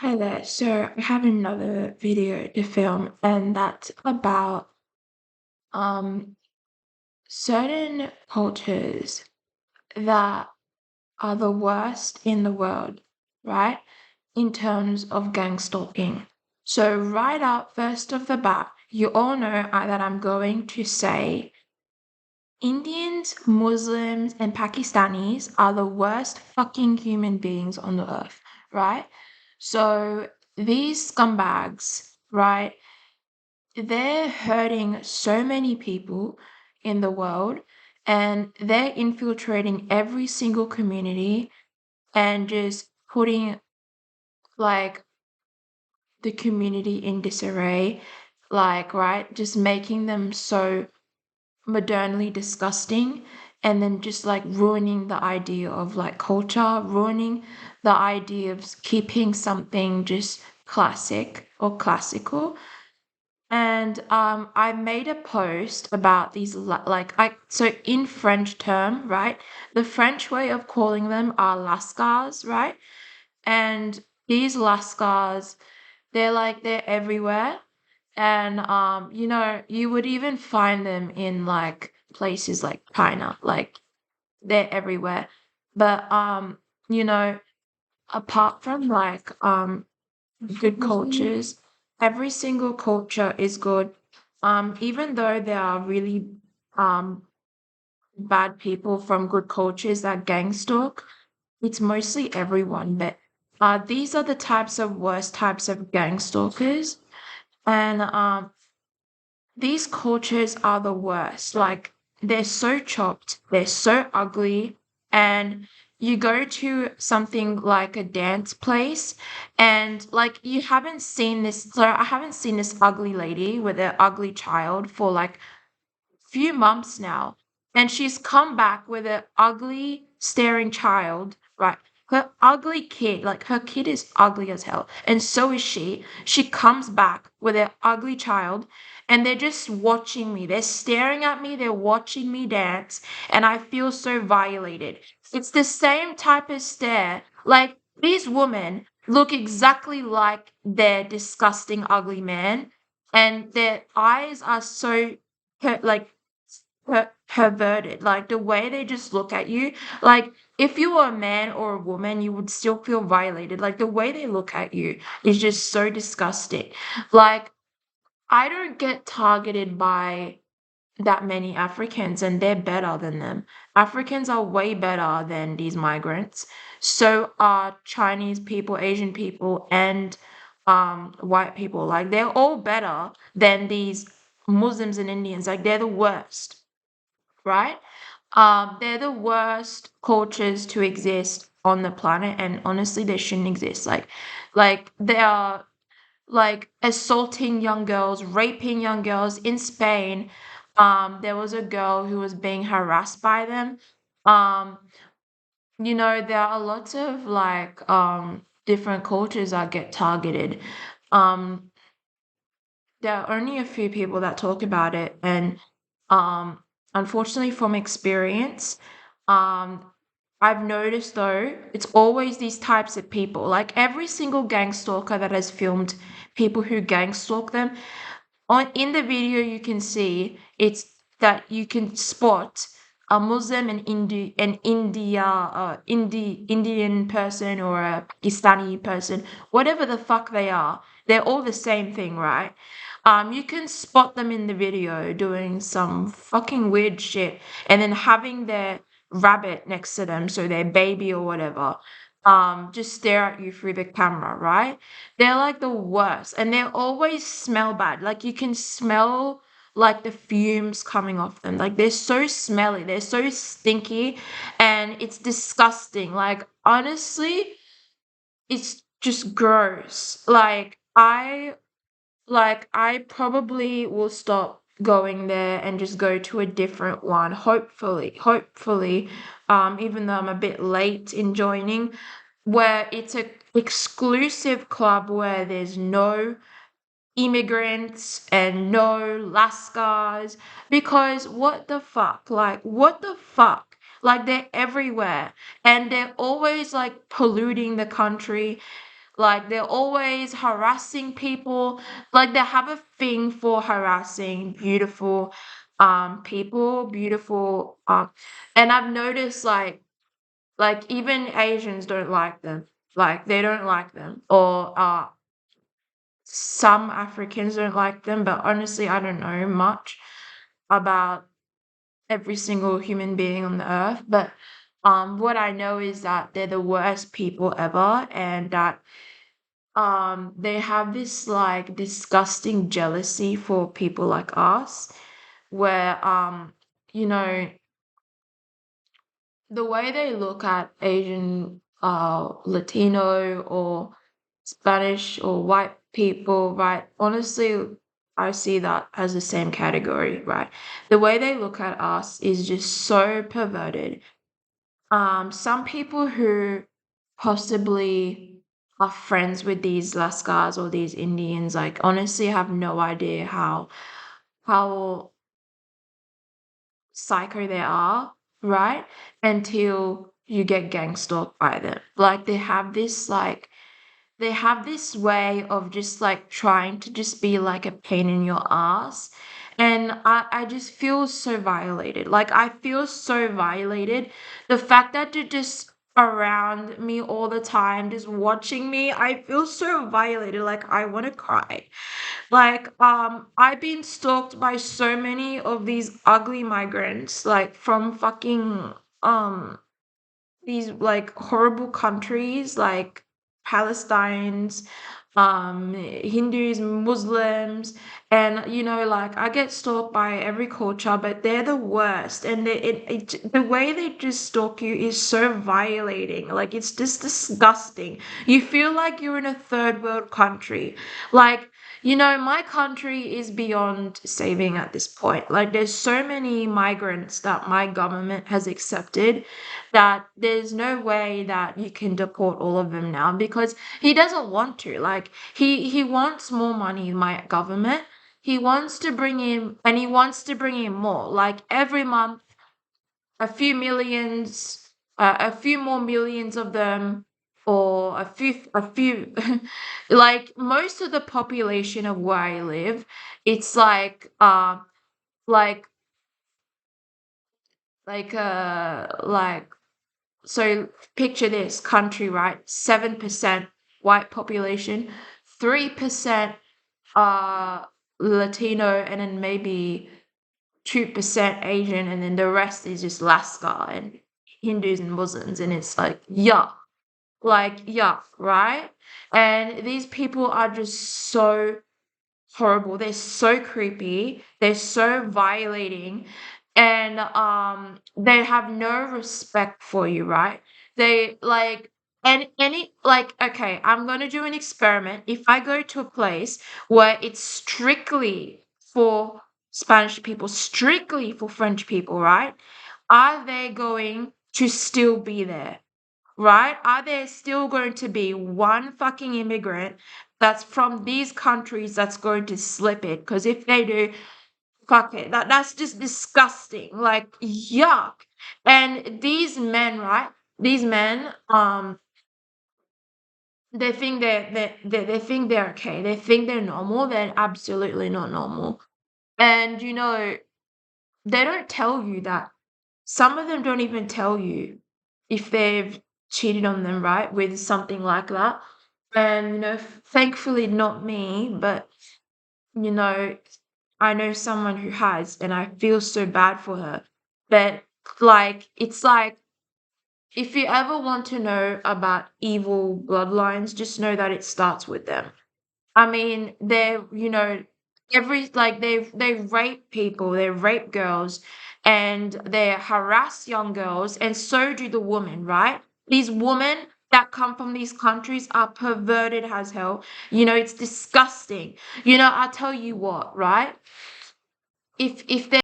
Hi there. So I have another video to film, and that's about um certain cultures that are the worst in the world, right? In terms of gang stalking. So right up first of the bat, you all know that I'm going to say Indians, Muslims, and Pakistanis are the worst fucking human beings on the earth, right? So these scumbags, right? They're hurting so many people in the world, and they're infiltrating every single community and just putting like the community in disarray, like, right? Just making them so modernly disgusting, and then just like ruining the idea of like culture, ruining the idea of keeping something just classic or classical. And I made a post about these like I so in French term, right? The French way of calling them are lascars, right? And these lascars, they're everywhere. And you would even find them in like places like China, like they're everywhere. But you know, apart from like good cultures. Every single culture is good. Even though there are really um bad people from good cultures that gang stalk, it's mostly everyone. But these are the types of worst types of gang stalkers, and these cultures are the worst. Like, they're so chopped, they're so ugly, and you go to something like a dance place, and like you haven't seen this. So I haven't seen this ugly lady with an ugly child for like few months now, and she's come back with an ugly staring child, right? Her ugly kid, like her kid is ugly as hell, and so is she. She comes back with an ugly child, and they're just watching me. They're staring at me, they're watching me dance, and I feel so violated. It's the same type of stare. Like, these women look exactly like their disgusting, ugly man, and their eyes are so like perverted, like the way they just look at you. Like, if you were a man or a woman, you would still feel violated. Like, the way they look at you is just so disgusting. Like, I don't get targeted by that many Africans, and they're better than them. Africans are way better than these migrants. So are Chinese people, Asian people, and white people. Like, they're all better than these Muslims and Indians. Like, they're the worst, right? They're the worst cultures to exist on the planet, and honestly, they shouldn't exist. Like they are like assaulting young girls, raping young girls in Spain. There was a girl who was being harassed by them. Um, there are lots of like different cultures that get targeted. Um, there are only a few people that talk about it, and um, unfortunately, from experience, um, I've noticed though, it's always these types of people. Like, every single gang stalker that has filmed people who gang stalk them, on in the video you can see it's that you can spot a Muslim and Indian person, or a Pakistani person, whatever the fuck they are. They're all the same thing, right? You can spot them in the video doing some fucking weird shit, and then having their rabbit next to them, so their baby or whatever, just stare at you through the camera, right? They're like the worst, and they always smell bad. Like, you can smell like the fumes coming off them. Like, they're so smelly, they're so stinky, and it's disgusting. Like, honestly, it's just gross. I probably will stop going there and just go to a different one. Hopefully, even though I'm a bit late in joining, where it's a exclusive club where there's no immigrants and no lascars, because what the fuck? Like, what the fuck? Like, they're everywhere, and they're always like polluting the country. Like they're always harassing people. Like they have a thing for harassing beautiful people, beautiful and I've noticed like even Asians don't like them. Like they don't like them. Or some Africans don't like them, but honestly I don't know much about every single human being on the earth. But what I know is that they're the worst people ever, and that they have this like disgusting jealousy for people like us, where you know, the way they look at Asian, Latino or Spanish or white people, right? Honestly, I see that as the same category, right? The way they look at us is just so perverted. Some people who possibly are friends with these Lascars or these Indians, like honestly have no idea how psycho they are, right? Until you get gang stalked by them. Like they have this way of just like trying to just be like a pain in your ass. And I just feel so violated. Like I feel so violated. The fact that you're just around me all the time, just watching me, I feel so violated. Like I want to cry. Like, I've been stalked by so many of these ugly migrants, like from fucking um these like horrible countries like Palestine's, Hindus, Muslims, and like I get stalked by every culture, but they're the worst. And the way they just stalk you is so violating. Like it's just disgusting. You feel like you're in a third world country. Like, my country is beyond saving at this point. Like there's so many migrants that my government has accepted that there's no way that you can deport all of them now because he doesn't want to. Like he wants more money, my government. He wants to bring in and he wants to bring in more. Like every month a few millions, a few more millions of them, or a few like most of the population of where I live, it's like like so picture this country, right? 7% white population, 3% uh Latino, and then maybe 2% Asian, and then the rest is just Lascar and Hindus and Muslims, and it's yuck. Like yuck, right? And these people are just so horrible. They're so creepy. They're so violating, and they have no respect for you, right? They like and any like okay, I'm gonna do an experiment. If I go to a place where it's strictly for Spanish people, strictly for French people, right? Are they going to still be there? Right? Are there still going to be one fucking immigrant that's from these countries that's going to slip it? Because if they do, fuck it. That's just disgusting. Like yuck. And these men, right? These men, they think they think they're okay. They think they're normal. They're absolutely not normal. And they don't tell you that. Some of them don't even tell you if they've cheated on them, right, with something like that. And, thankfully not me, but, you know, I know someone who has, and I feel so bad for her. But, it's like, if you ever want to know about evil bloodlines, just know that it starts with them. I mean, they're, they rape people, they rape girls, and they harass young girls, and so do the women, right? These women that come from these countries are perverted as hell. It's disgusting. I'll tell you what, right? If they